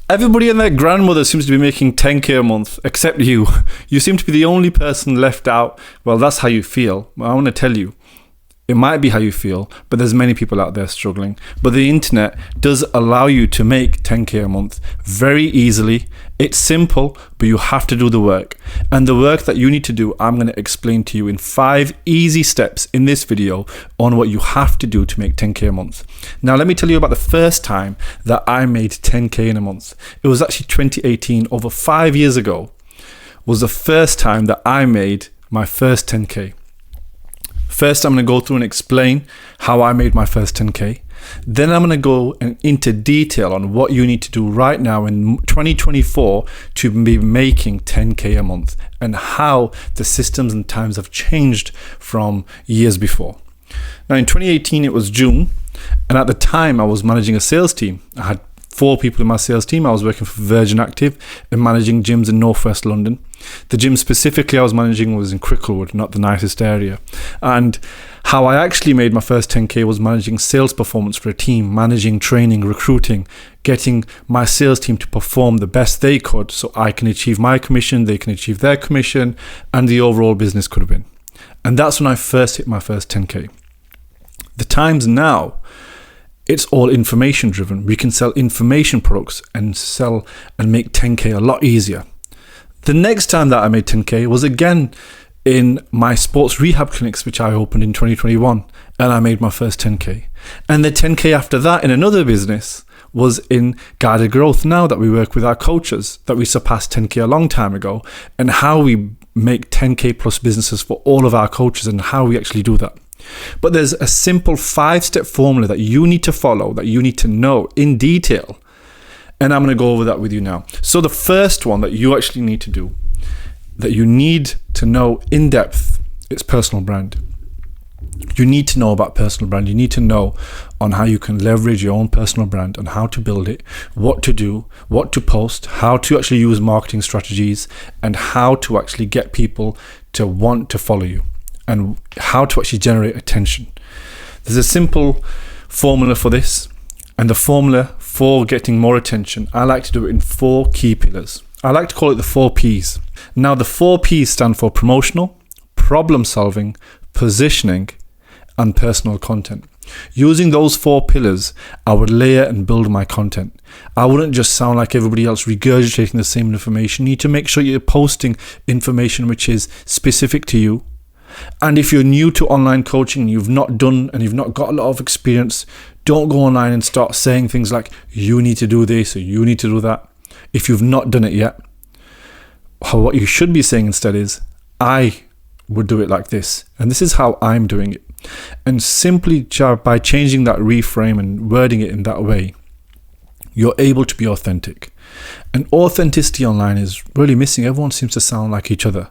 Everybody and their grandmother seems to be making 10k a month, except you. You seem to be the only person left out. Well, that's how you feel. Well, I want to tell you, it might be how you feel, but there's many people out there struggling. But the internet does allow you to make 10k a month very easily. It's simple, but you have to do the work. And the work that you need to do, I'm going to explain to you in 5 easy steps in this video on what you have to do to make 10k a month. Now, let me tell you about the first time that I made 10k in a month. It was actually 2018, over 5 years ago, was the first time that I made my first 10k. First, I'm going to go through and explain how I made my first 10k. Then I'm going to go into detail on what you need to do right now in 2024 to be making 10k a month and how the systems and times have changed from years before. Now, in 2018, it was June, and at the time I was managing a sales team. I had 4 people in my sales team. I was working for Virgin Active and managing gyms in Northwest London. The gym specifically I was managing was in Cricklewood, not the nicest area. And how I actually made my first 10k was managing sales performance for a team, managing training, recruiting, getting my sales team to perform the best they could so I can achieve my commission, they can achieve their commission, and the overall business could have been. And that's when I first hit my first 10k. The times now, it's all information driven. We can sell information products and sell and make 10k a lot easier. The next time that I made 10k was again in my sports rehab clinics, which I opened in 2021, and I made my first 10k. And the 10k after that in another business was in guided growth. Now that we work with our coaches, that we surpassed 10k a long time ago, and how we make 10k plus businesses for all of our coaches and how we actually do that. But there's a simple 5-step formula that you need to follow, that you need to know in detail. And I'm going to go over that with you now. So the first one that you actually need to do, that you need to know in depth, is personal brand. You need to know about personal brand. You need to know on how you can leverage your own personal brand and how to build it, what to do, what to post, how to actually use marketing strategies, and how to actually get people to want to follow you, and how to actually generate attention. There's a simple formula for this, and the formula for getting more attention, I like to do it in 4 key pillars. I like to call it the 4 Ps. Now, the 4 Ps stand for promotional, problem solving, positioning, and personal content. Using those 4 pillars, I would layer and build my content. I wouldn't just sound like everybody else regurgitating the same information. You need to make sure you're posting information which is specific to you. And if you're new to online coaching and you've not done and you've not got a lot of experience, don't go online and start saying things like, you need to do this or you need to do that. If you've not done it yet, what you should be saying instead is, I would do it like this. And this is how I'm doing it. And simply by changing that reframe and wording it in that way, you're able to be authentic. And authenticity online is really missing. Everyone seems to sound like each other.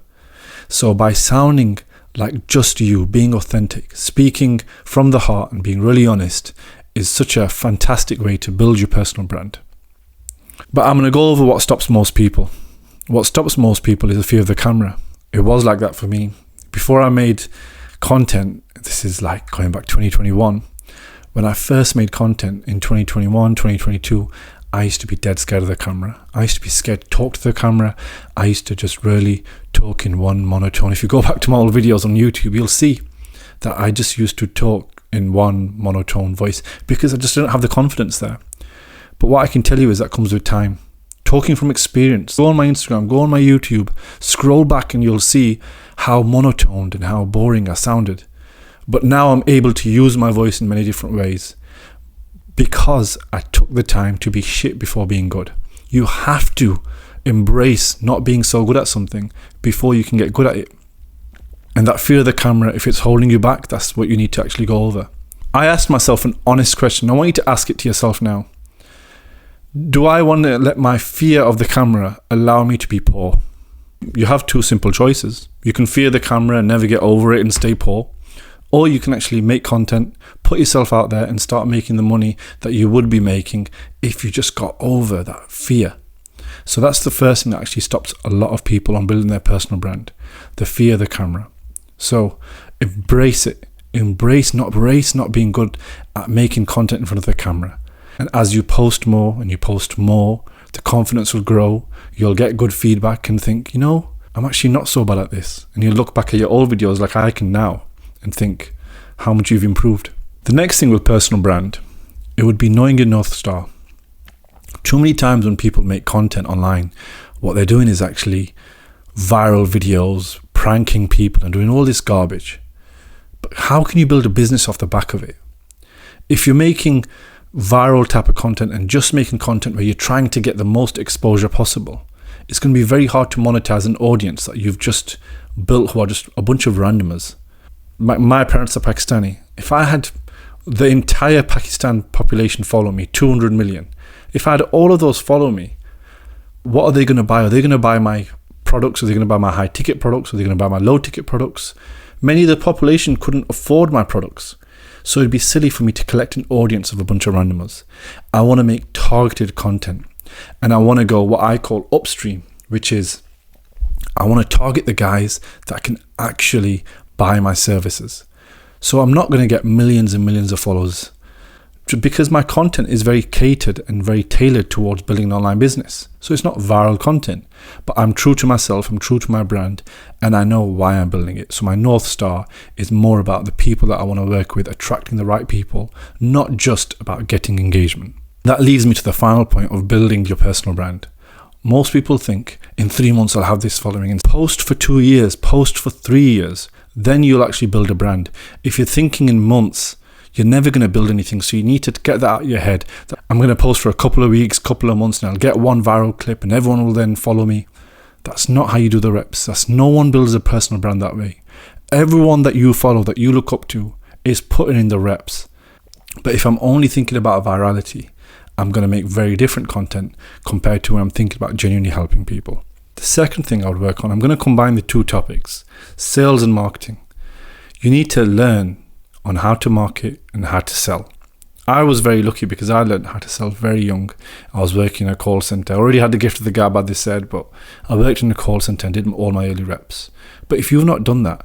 So by sounding like just you, being authentic, speaking from the heart and being really honest is such a fantastic way to build your personal brand. But I'm going to go over what stops most people. What stops most people is the fear of the camera. It was like that for me. Before I made content, this is like going back 2021, when I first made content in 2021, 2022, I used to be dead scared of the camera. I used to be scared to talk to the camera. I used to just really talk in one monotone. If you go back to my old videos on YouTube, you'll see that I just used to talk in one monotone voice because I just didn't have the confidence there. But what I can tell you is that comes with time. Talking from experience. Go on my Instagram, go on my YouTube, scroll back and you'll see how monotoned and how boring I sounded. But now I'm able to use my voice in many different ways because I took the time to be shit before being good. You have to embrace not being so good at something before you can get good at it. And that fear of the camera, if it's holding you back, that's what you need to actually go over. I asked myself an honest question. I want you to ask it to yourself now. Do I want to let my fear of the camera allow me to be poor? You have 2 simple choices. You can fear the camera and never get over it and stay poor. Or you can actually make content, put yourself out there and start making the money that you would be making if you just got over that fear. So that's the first thing that actually stops a lot of people on building their personal brand. The fear of the camera. So embrace it. Embrace not being good at making content in front of the camera. And as you post more and you post more, the confidence will grow. You'll get good feedback and think, I'm actually not so bad at this. And you'll look back at your old videos like I can now and think how much you've improved. The next thing with personal brand, it would be knowing your North Star. Too many times when people make content online, what they're doing is actually viral videos, pranking people and doing all this garbage. But how can you build a business off the back of it? If you're making viral type of content and just making content where you're trying to get the most exposure possible, it's going to be very hard to monetize an audience that you've just built who are just a bunch of randomers. My parents are Pakistani. If I had the entire Pakistan population follow me, 200 million, if I had all of those follow me, what are they going to buy? Are they going to buy my products? Are they going to buy my high ticket products? Are they going to buy my low ticket products? Many of the population couldn't afford my products. So it'd be silly for me to collect an audience of a bunch of randomers. I want to make targeted content. And I want to go what I call upstream, which is I want to target the guys that can actually buy my services. So I'm not going to get millions and millions of followers because my content is very catered and very tailored towards building an online business. So it's not viral content, but I'm true to myself, I'm true to my brand, and I know why I'm building it. So my North Star is more about the people that I want to work with, attracting the right people, not just about getting engagement. That leads me to the final point of building your personal brand. Most people think in 3 months I'll have this following, and post for 2 years, post for 3 years, then you'll actually build a brand. If you're thinking in months, you're never going to build anything. So you need to get that out of your head. I'm going to post for a couple of weeks, couple of months, and I'll get one viral clip and everyone will then follow me. That's not how you do the reps. No one builds a personal brand that way. Everyone that you follow, that you look up to, is putting in the reps. But if I'm only thinking about virality, I'm going to make very different content compared to when I'm thinking about genuinely helping people. The second thing I would work on, I'm going to combine the two topics, sales and marketing. You need to learn on how to market and how to sell. I was very lucky because I learned how to sell very young. I was working in a call center. I already had the gift of the gab, as they said, but I worked in a call center and did all my early reps. But if you've not done that,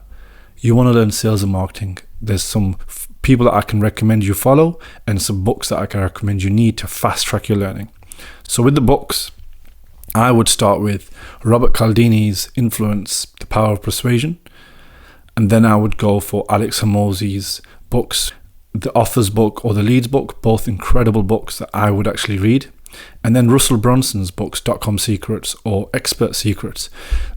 you want to learn sales and marketing, there's some people that I can recommend you follow and some books that I can recommend you need to fast track your learning. So with the books, I would start with Robert Cialdini's Influence, The Power of Persuasion. And then I would go for Alex Hormozi's books, the author's book or the lead's book, both incredible books that I would actually read. And then Russell Brunson's books, .com Secrets or Expert Secrets.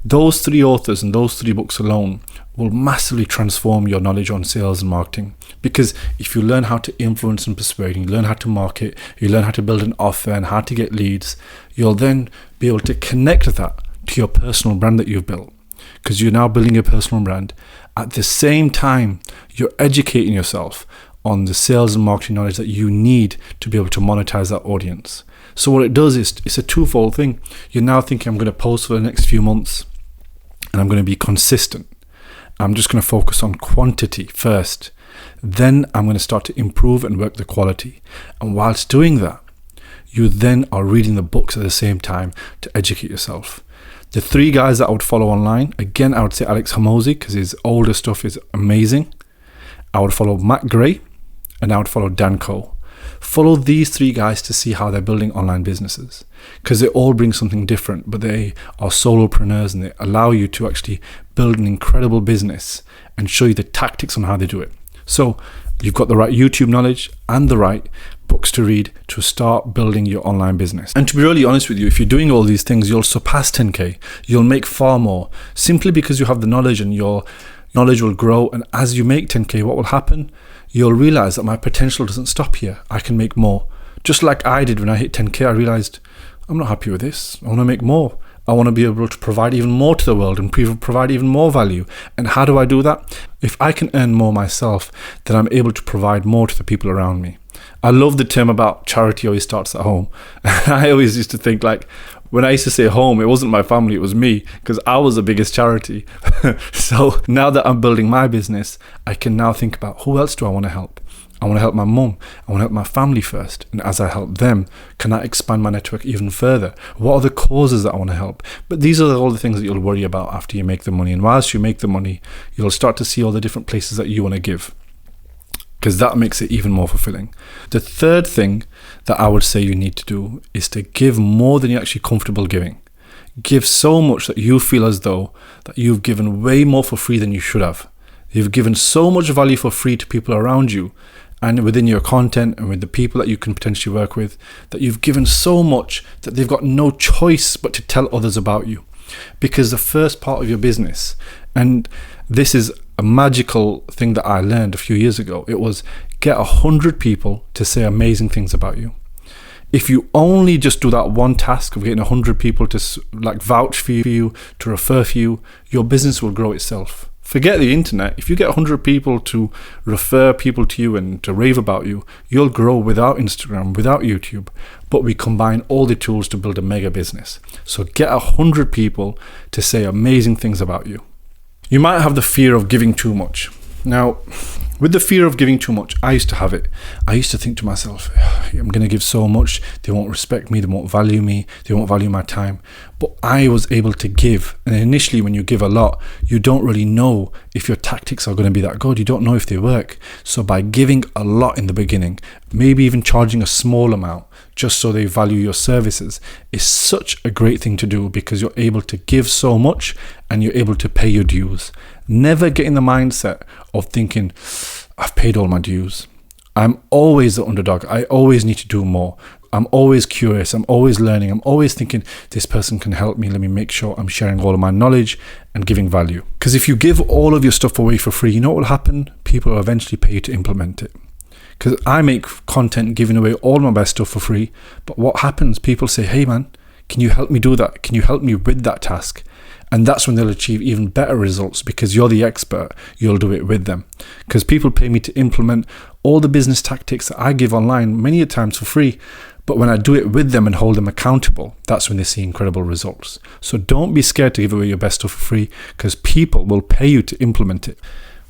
Those three authors and those three books alone will massively transform your knowledge on sales and marketing. Because if you learn how to influence and persuade, you learn how to market, you learn how to build an offer and how to get leads, you'll then be able to connect that to your personal brand that you've built. Because you're now building a personal brand. At the same time, you're educating yourself on the sales and marketing knowledge that you need to be able to monetize that audience. So what it does is it's a twofold thing. You're now thinking, I'm going to post for the next few months and I'm going to be consistent. I'm just going to focus on quantity first. Then I'm going to start to improve and work the quality. And whilst doing that, you then are reading the books at the same time to educate yourself. The three guys that I would follow online, again, I would say Alex Hormozi because his older stuff is amazing. I would follow Matt Gray and I would follow Dan Cole. Follow these three guys to see how they're building online businesses because they all bring something different, but they are solopreneurs and they allow you to actually build an incredible business and show you the tactics on how they do it. So you've got the right YouTube knowledge and the right books to read to start building your online business. And to be really honest with you, if you're doing all these things, you'll surpass 10K. You'll make far more simply because you have the knowledge and your knowledge will grow. And as you make 10K, what will happen? You'll realize that my potential doesn't stop here. I can make more. Just like I did when I hit 10K, I realized I'm not happy with this. I want to make more. I want to be able to provide even more to the world and provide even more value. And how do I do that? If I can earn more myself, then I'm able to provide more to the people around me. I love the term about charity always starts at home. I always used to think like, when I used to say home, it wasn't my family, it was me, because I was the biggest charity. So now that I'm building my business, I can now think about who else do I want to help? I want to help my mum. I want to help my family first. And as I help them, can I expand my network even further? What are the causes that I want to help? But these are all the things that you'll worry about after you make the money. And whilst you make the money, you'll start to see all the different places that you want to give. because that makes it even more fulfilling. The third thing that I would say you need to do is to give more than you're actually comfortable giving. Give so much that you feel as though that you've given way more for free than you should have. You've given so much value for free to people around you and within your content and with the people that you can potentially work with, that you've given so much that they've got no choice but to tell others about you. Because the first part of your business, and this is a magical thing that I learned a few years ago, it was get 100 people to say amazing things about you. If you only just do that one task of getting 100 people to vouch for you, to refer for you, your business will grow itself. Forget the internet. If you get 100 people to refer people to you and to rave about you, you'll grow without Instagram, without YouTube. But we combine all the tools to build a mega business. So get 100 people to say amazing things about you. You might have the fear of giving too much. Now, with the fear of giving too much, I used to have it. I used to think to myself, I'm going to give so much, they won't respect me, they won't value me, they won't value my time. But I was able to give. And initially, when you give a lot, you don't really know if your tactics are going to be that good. You don't know if they work. So by giving a lot in the beginning, maybe even charging a small amount, just so they value your services, is such a great thing to do, because you're able to give so much and you're able to pay your dues. Never get in the mindset of thinking, I've paid all my dues. I'm always the underdog. I always need to do more. I'm always curious. I'm always learning. I'm always thinking, this person can help me. Let me make sure I'm sharing all of my knowledge and giving value. Because if you give all of your stuff away for free, you know what will happen? People will eventually pay you to implement it. Because I make content giving away all my best stuff for free. But what happens? People say, hey man, can you help me do that? Can you help me with that task? And that's when they'll achieve even better results, because you're the expert. You'll do it with them. Because people pay me to implement all the business tactics that I give online many a times for free. But when I do it with them and hold them accountable, that's when they see incredible results. So don't be scared to give away your best stuff for free, because people will pay you to implement it.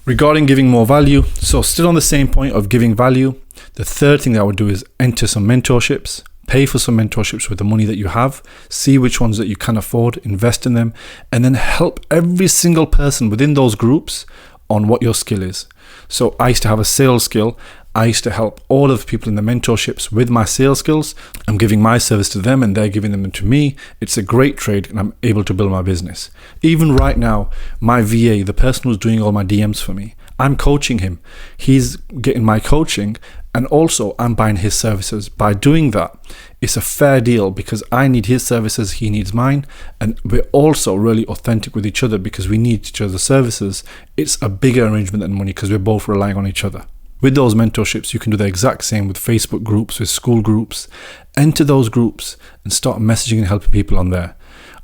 Regarding giving more value, so still on the same point of giving value, the third thing that I would do is enter some mentorships. Pay for some mentorships with the money that you have. See which ones that you can afford, invest in them, and then help every single person within those groups on what your skill is. So I used to have a sales skill. I used to help all of the people in the mentorships with my sales skills. I'm giving my service to them and they're giving them to me. It's a great trade and I'm able to build my business. Even right now, my VA, the person who's doing all my DMs for me, I'm coaching him. He's getting my coaching and also I'm buying his services. By doing that, it's a fair deal because I need his services, he needs mine, and we're also really authentic with each other because we need each other's services. It's a bigger arrangement than money because we're both relying on each other. With those mentorships, you can do the exact same with Facebook groups, with school groups. Enter those groups and start messaging and helping people on there.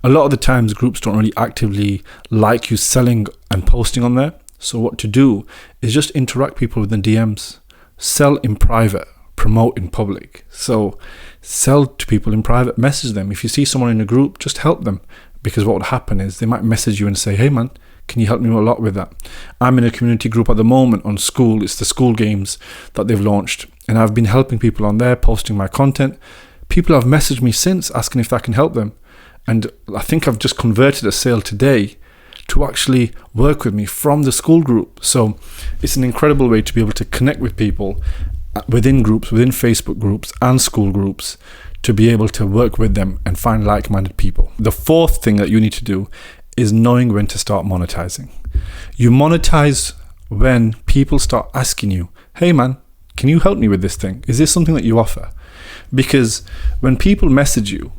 A lot of the times, groups don't really actively like you selling and posting on there. So what to do is just interact people within DMs. Sell in private, promote in public. So sell to people in private, message them. If you see someone in a group, just help them. Because what would happen is they might message you and say, hey man, can you help me a lot with that? I'm in a community group at the moment on school. It's the school games that they've launched. And I've been helping people on there, posting my content. People have messaged me since asking if that can help them. And I think I've just converted a sale today to actually work with me from the school group. So it's an incredible way to be able to connect with people within groups, within Facebook groups and school groups, to be able to work with them and find like-minded people. The fourth thing that you need to do is knowing when to start monetizing. You monetize when people start asking you, hey man, can you help me with this thing? Is this something that you offer? Because when people message you,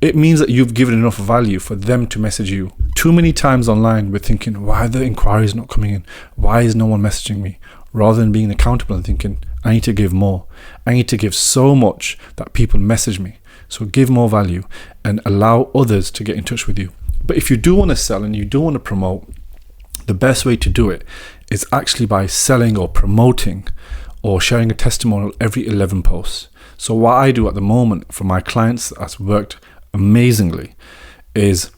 it means that you've given enough value for them to message you. Too many times online we're thinking, why are the inquiries not coming in? Why is no one messaging me? Rather than being accountable and thinking, I need to give more. I need to give so much that people message me. So give more value and allow others to get in touch with you. But if you do want to sell and you do want to promote, the best way to do it is actually by selling or promoting or sharing a testimonial every 11 posts. So what I do at the moment for my clients that's worked amazingly is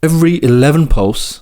every 11 posts,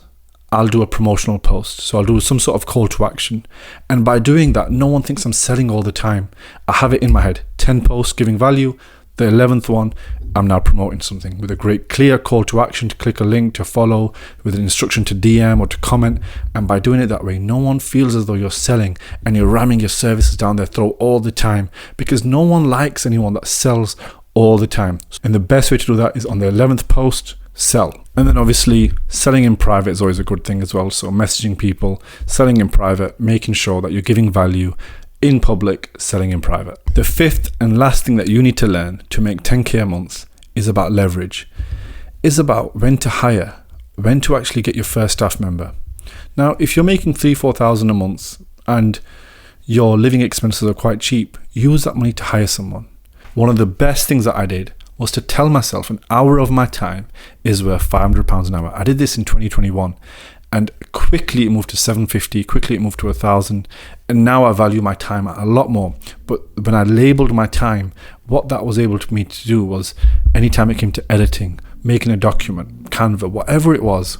I'll do a promotional post. So I'll do some sort of call to action. And by doing that, no one thinks I'm selling all the time. I have it in my head, 10 posts giving value, The 11th one, I'm now promoting something with a great clear call to action to click a link, to follow, with an instruction to DM or to comment. And by doing it that way, no one feels as though you're selling and you're ramming your services down their throat all the time, because no one likes anyone that sells all the time. And the best way to do that is on the 11th post, sell. And then obviously selling in private is always a good thing as well. So messaging people, selling in private, making sure that you're giving value in public, selling in private. The 5th and last thing that you need to learn to make 10k a month is about leverage. It's about when to hire, when to actually get your first staff member. Now, if you're making 3,000-4,000 a month and your living expenses are quite cheap, use that money to hire someone. One of the best things that I did was to tell myself an hour of my time is worth £500 an hour. I did this in 2021, and quickly it moved to 750, quickly it moved to 1,000, and now I value my time a lot more. But when I labeled my time, what that was able to me to do was, anytime it came to editing, making a document, Canva, whatever it was,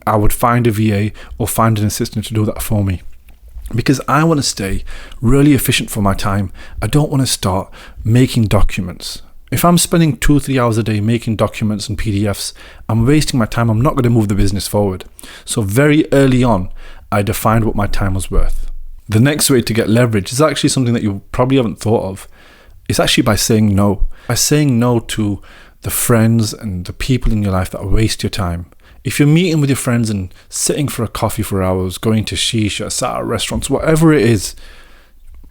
I would find a VA or find an assistant to do that for me. Because I want to stay really efficient for my time. I don't want to start making documents. If I'm spending 2-3 hours a day making documents and PDFs, I'm wasting my time. I'm not going to move the business forward. So very early on, I defined what my time was worth. The next way to get leverage is actually something that you probably haven't thought of. It's actually by saying no. By saying no to the friends and the people in your life that waste your time. If you're meeting with your friends and sitting for a coffee for hours, going to shisha, sat at restaurants, whatever it is,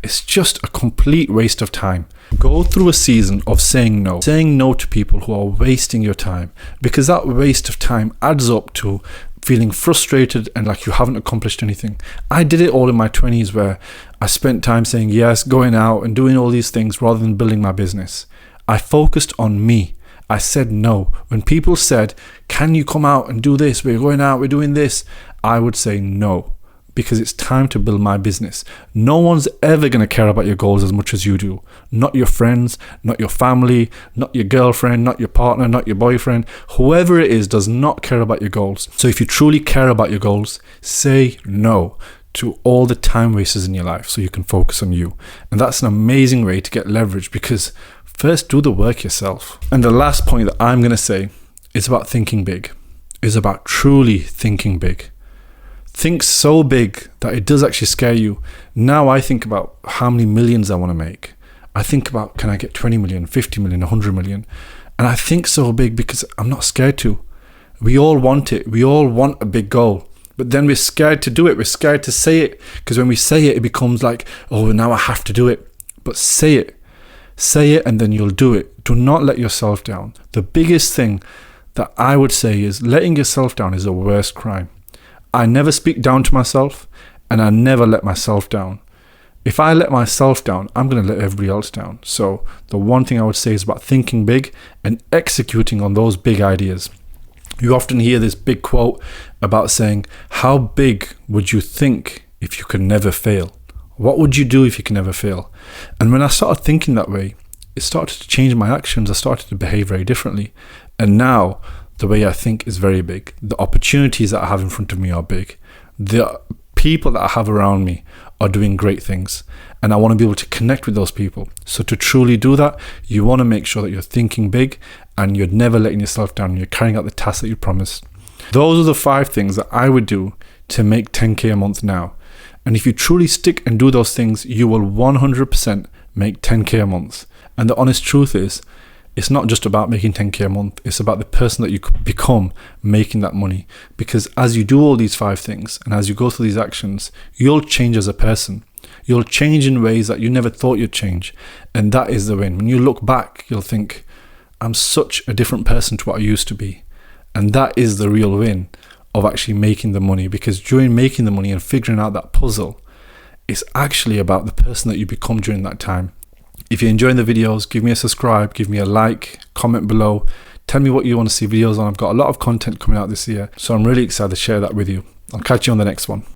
it's just a complete waste of time. Go through a season of saying no to people who are wasting your time, because that waste of time adds up to feeling frustrated and like you haven't accomplished anything. I did it all in my 20s, where I spent time saying yes, going out and doing all these things rather than building my business. I focused on me. I said no. When people said, can you come out and do this? We're going out, we're doing this. I would say no, because it's time to build my business. No one's ever going to care about your goals as much as you do. Not your friends, not your family, not your girlfriend, not your partner, not your boyfriend. Whoever it is does not care about your goals. So if you truly care about your goals, say no to all the time wasters in your life so you can focus on you. And that's an amazing way to get leverage, because first, do the work yourself. And the last point that I'm going to say is about thinking big. Is about truly thinking big. Think so big that it does actually scare you. Now I think about how many millions I want to make. I think about, can I get 20 million, 50 million, 100 million? And I think so big because I'm not scared to. We all want it. We all want a big goal. But then we're scared to do it. We're scared to say it, because when we say it, it becomes like, oh, now I have to do it. But say it. Say it, and then you'll do it. Do not let yourself down. The biggest thing that I would say is letting yourself down is the worst crime. I never speak down to myself, and I never let myself down. If I let myself down, I'm going to let everybody else down. So the one thing I would say is about thinking big and executing on those big ideas. You often hear this big quote about saying, how big would you think if you could never fail? What would you do if you can never fail? And when I started thinking that way, it started to change my actions. I started to behave very differently. And now the way I think is very big. The opportunities that I have in front of me are big. The people that I have around me are doing great things. And I want to be able to connect with those people. So to truly do that, you want to make sure that you're thinking big and you're never letting yourself down. And you're carrying out the tasks that you promised. Those are the 5 things that I would do to make 10k a month now. And if you truly stick and do those things, you will 100% make 10k a month. And the honest truth is, it's not just about making 10k a month. It's about the person that you could become making that money. Because as you do all these 5 things, and as you go through these actions, you'll change as a person. You'll change in ways that you never thought you'd change. And that is the win. When you look back, you'll think, I'm such a different person to what I used to be. And that is the real win of actually making the money, because during making the money and figuring out that puzzle, it's actually about the person that you become during that time. If you're enjoying the videos, give me a subscribe, give me a like, comment below, tell me what you want to see videos on. I've got a lot of content coming out this year, so I'm really excited to share that with you. I'll catch you on the next one.